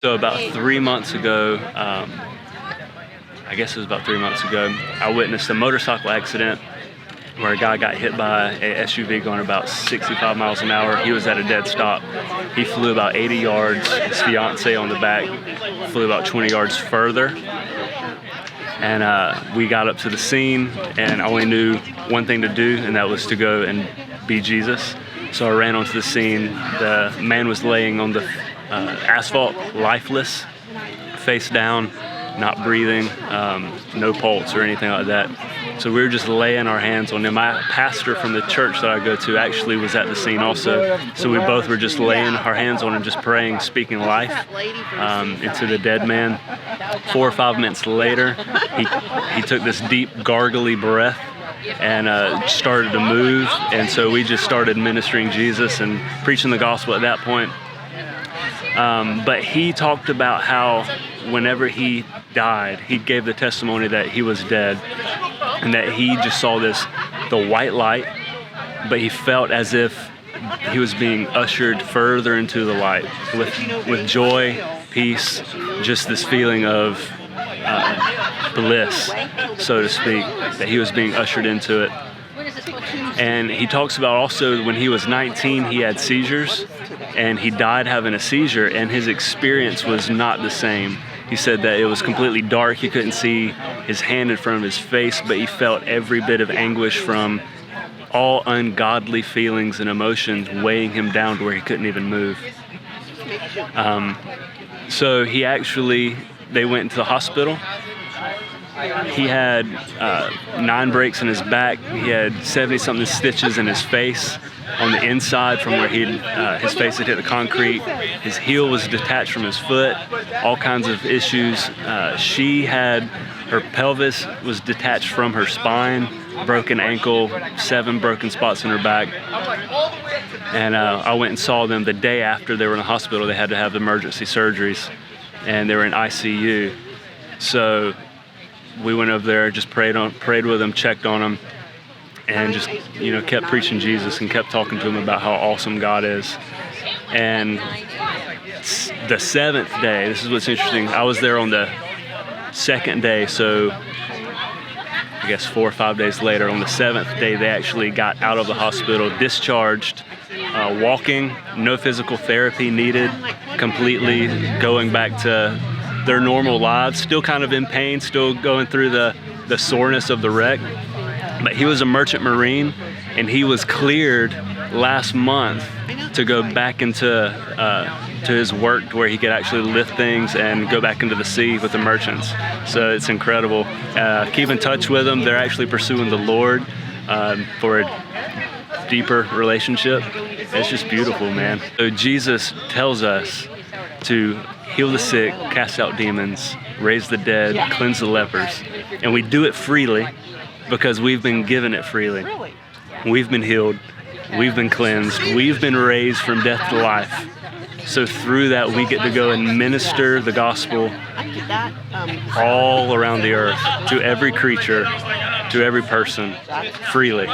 So about 3 months ago, I guess it was about 3 months ago, I witnessed a motorcycle accident where a guy got hit by a SUV going about 65 miles an hour. He was at a dead stop. He flew about 80 yards. His fiance on the back flew about 20 yards further. And we got up to the scene, and I only knew one thing to do, and that was to go and be Jesus. So I ran onto the scene. The man was laying on the asphalt, lifeless, face down, not breathing, no pulse or anything like that. So we were just laying our hands on him. My pastor from the church that I go to actually was at the scene also. So we both were just laying our hands on him, just praying, speaking life into the dead man. 4 or 5 minutes later, he took this deep, gargly breath and started to move. And so we just started ministering Jesus and preaching the gospel at that point. But he talked about how whenever he died, he gave the testimony that he was dead and that he just saw the white light, but he felt as if he was being ushered further into the light with joy, peace, just this feeling of bliss, so to speak, that he was being ushered into it. And he talks about also when he was 19, he had seizures, and he died having a seizure, and his experience was not the same. He said that it was completely dark. He couldn't see his hand in front of his face, but he felt every bit of anguish from all ungodly feelings and emotions weighing him down to where he couldn't even move. So they went into the hospital. He had 9 breaks in his back. He had 70-something stitches in his face on the inside from where his face had hit the concrete. His heel was detached from his foot, all kinds of issues. Her pelvis was detached from her spine, broken ankle, 7 broken spots in her back. And I went and saw them the day after they were in the hospital. They had to have emergency surgeries, and they were in ICU. So we went over there, just prayed with them, checked on them, and just, kept preaching Jesus and kept talking to them about how awesome God is. And the 7th day, this is what's interesting, I was there on the 2nd day, so I guess 4 or 5 days later, on the 7th day, they actually got out of the hospital, discharged, walking, no physical therapy needed, completely going back to their normal lives, still kind of in pain, still going through the soreness of the wreck. But he was a merchant marine, and he was cleared last month to go back into to his work where he could actually lift things and go back into the sea with the merchants. So it's incredible. Keep in touch with them. They're actually pursuing the Lord for a deeper relationship. It's just beautiful, man. So Jesus tells us to heal the sick, cast out demons, raise the dead, cleanse the lepers. And we do it freely because we've been given it freely. We've been healed. We've been cleansed. We've been raised from death to life. So through that, we get to go and minister the gospel all around the earth, to every creature, to every person, freely.